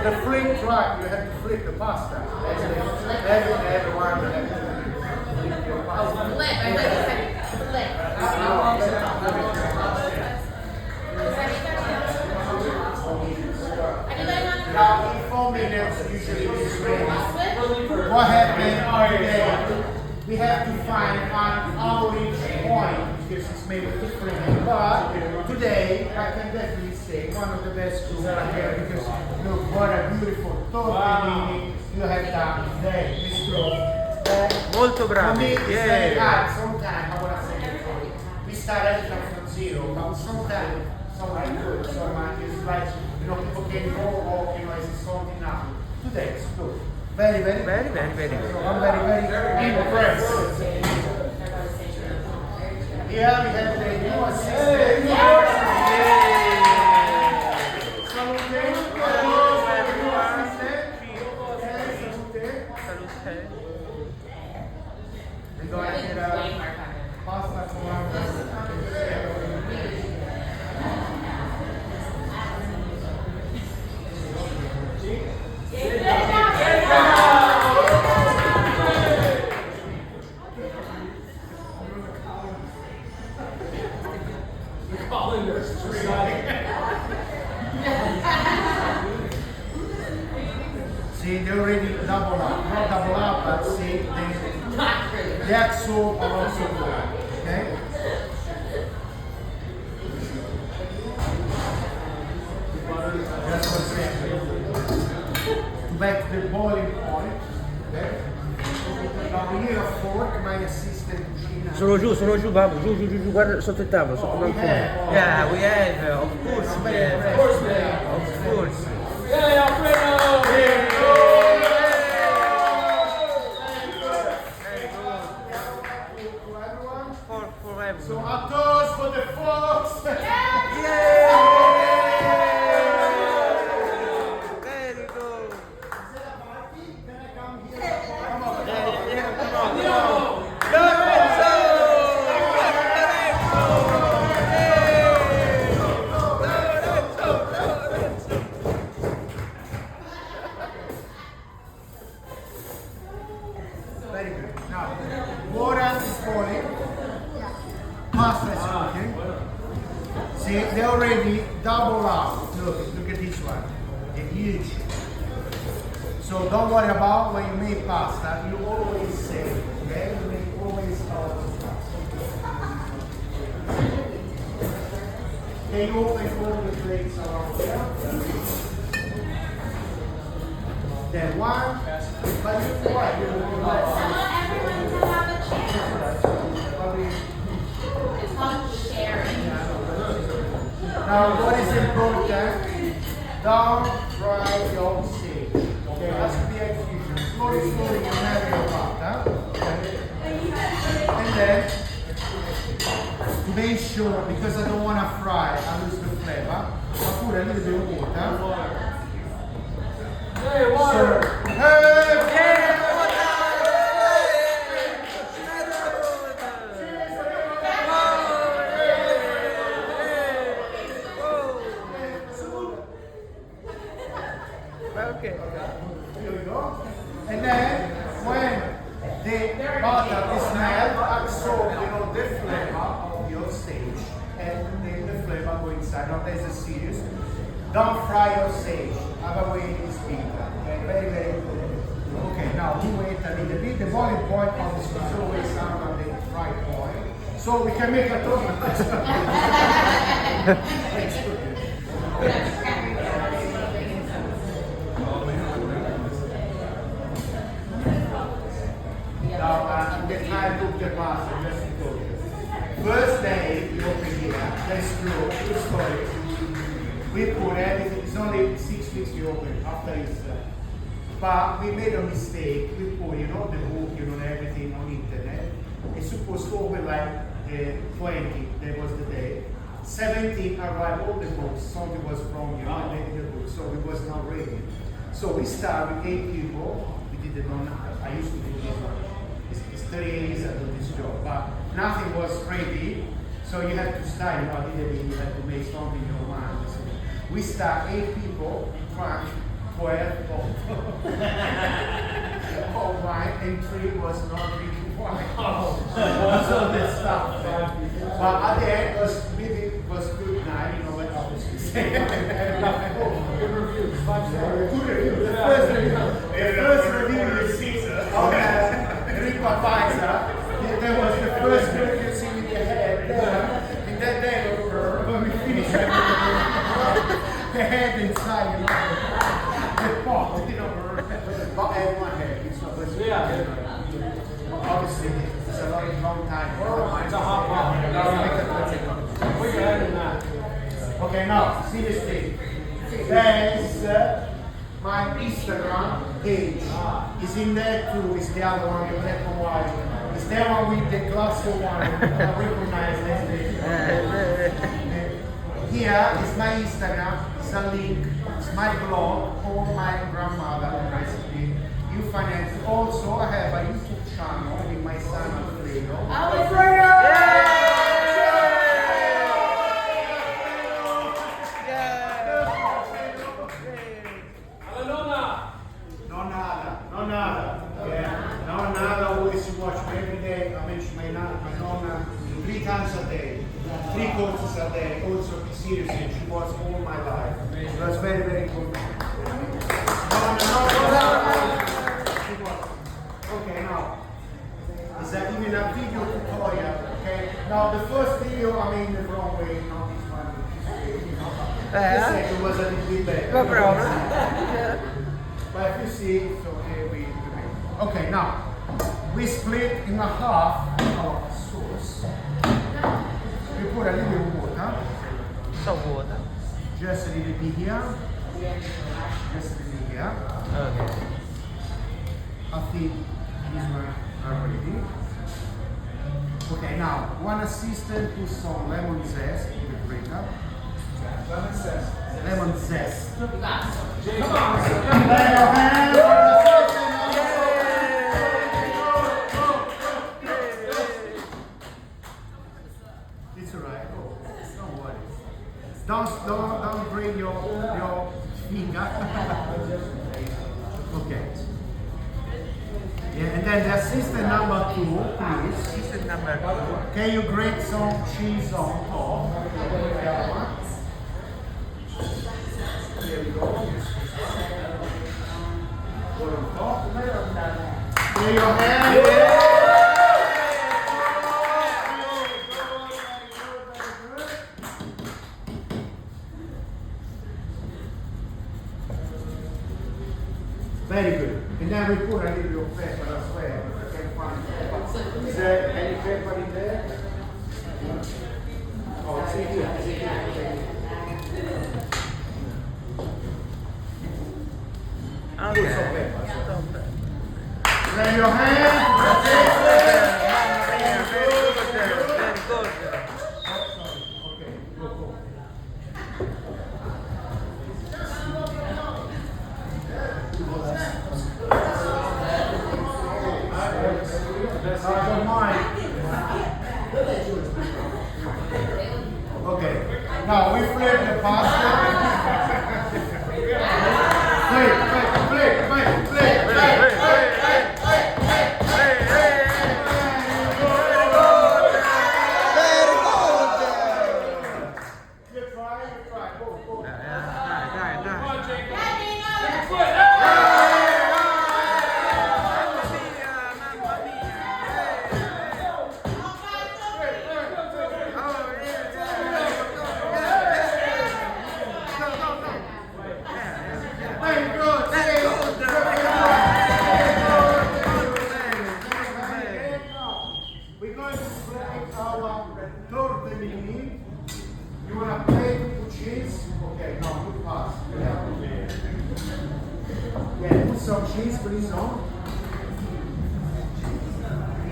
the flick right, you have to flick the pasta. Everyone will have to flick your pasta. Flip, I thought you said flip. Now, in 4 minutes, usually it's ready. What happened today? We have to find an orange point because it's made differently. But today, I can definitely say one of the best foods I have because look what a beautiful tortellini you have done today. It's true. Molto bravi. For me, it's Yeah. very hard. Sometimes, I want to say it for you, we start everything from zero, but sometimes someone good, someone is like, people can go or, it's something now. Today, it's good. Very, very, Very, very, very good. So I'm very, very impressed. Here we have the new assistant. Salute. Hello, everyone. Salute. Salute. We're going to get pasta for See, they already double up. Not double up, but see, the actual are also good. Okay? That's what's saying. Back to the boiling point. Okay? Now we need a fork, my assistant cucina. Sono giù, babbo, giù, guarda sotto il tavolo, sotto il balcone. Yeah, we have, of course we have. Of course. Yeah, Alfredo! Very good. For everyone. So a toast for the folks. Yeah! Very good. Come on. Lorenzo! Very good. Now, water is boiling. Pasta is cooking. See, they already double up. Look at this one. They're huge. So don't worry about when you make pasta. You always save. Okay? You make always pasta. Can you open all the plates around here? Then one. But you know what? You Everyone to have a chance. It's called sharing. Now, what is important? Don't fry your sage. Okay, has to be execution. Slowly, you never your pot, And then, to make sure, because I don't want to fry, I lose the flavor, I put a little bit of water. Hey, water! Hey! Okay. Here we go. And then, when the butter is melt, absorb, the flavor of your sage, and then the flavor go inside. Now, there's a serious. Don't fry your sage, otherwise it's bitter. Okay, very, very good. Okay, now we wait a little bit. The boiling point of this is always around the fry point. So we can make a toast. Now, the time took the pasta, just to tell you. First day, we open here, that's true story. We put everything, it's only 6 weeks we open after Easter. But we made a mistake, we put, the book, everything on internet. It's supposed to open like 20, that was the day. 17 arrived all the books, something was wrong, in the book, so it was not ready. So we started with 8 people, we did it on, I used to do this one. It's 3 years I do this job, but nothing was ready, so you have to start, you had to make something in your mind. So we start 8 people in front, 12 of wine, and 3 was not drinking wine. So that stuff. But at the end was good night, you know what obviously say. Good reviews. 5 stars. Good review. The first review you see on Ripa Pfizer, that was the first review you see with the head there. And that day when we finished the head inside, you know, the pot, you know, but everyone had it's not obviously it's a long time. It's a hot pot. Put your head in that. Okay, now seriously, there's my Instagram page. Is in there too. Is the other one, the black and white. Is that one with the glass of wine? I recognize that. Here is my Instagram. It's a link. It's my blog for my grandmother recipe. You find it. Also, I have a YouTube channel with my son Alfredo. Alfredo! No nada. Yeah. No nada, always watch me every day. I mention my nonna 3 times a day, 3 courses a day. Also, be serious, she was all my life. It was very, very good. No. She was. Okay, now. Is that even a video tutorial? Okay. Now, the first video, I mean the wrong way, not this one. The second was a little bit better. No problem. But if you see, so here we okay, now we split in a half our sauce. We put a little water, So water. just a little bit here, just a little here. Okay. I think these one are ready. Okay, now one assistant put some lemon zest in the breaker. Lemon zest. Come on. It's alright. Don't worry. Don't bring your finger. Okay. Yeah, and then the assistant number 2, please. Assistant number 2. Can you grate some cheese on top? Here we go. Put on top. Here you have. Very good. And then we put a little bit of pepper as well. I can find pepper. Is there any pepper in there? Oh, it's in here. It's in here. Put some pepper. Raise your hand. That's it. Okay, go. Don't mind. Okay. Now we flip the pasta. Flip. You try. Go. We're going to plate our tortellini. You want to plate with cheese? Okay, now put pass. Yeah, put some cheese, please, on.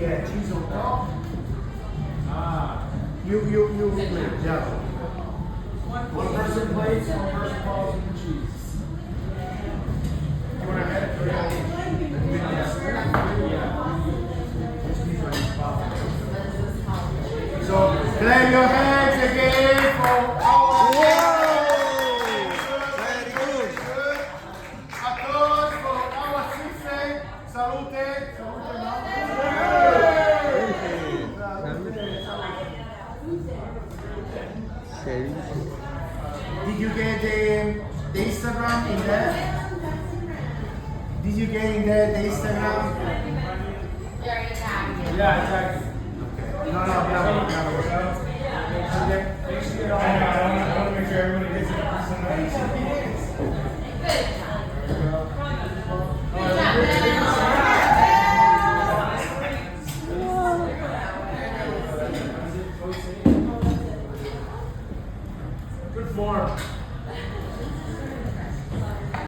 Yeah, cheese on top. You plate, yeah. One person plates, one person follows with the cheese. You want to have it? So, clap your hands again for our... Very good. Did you get the Instagram in there? Did you get in there the Instagram? You already tagged it. Yeah, exactly. No, abbiamo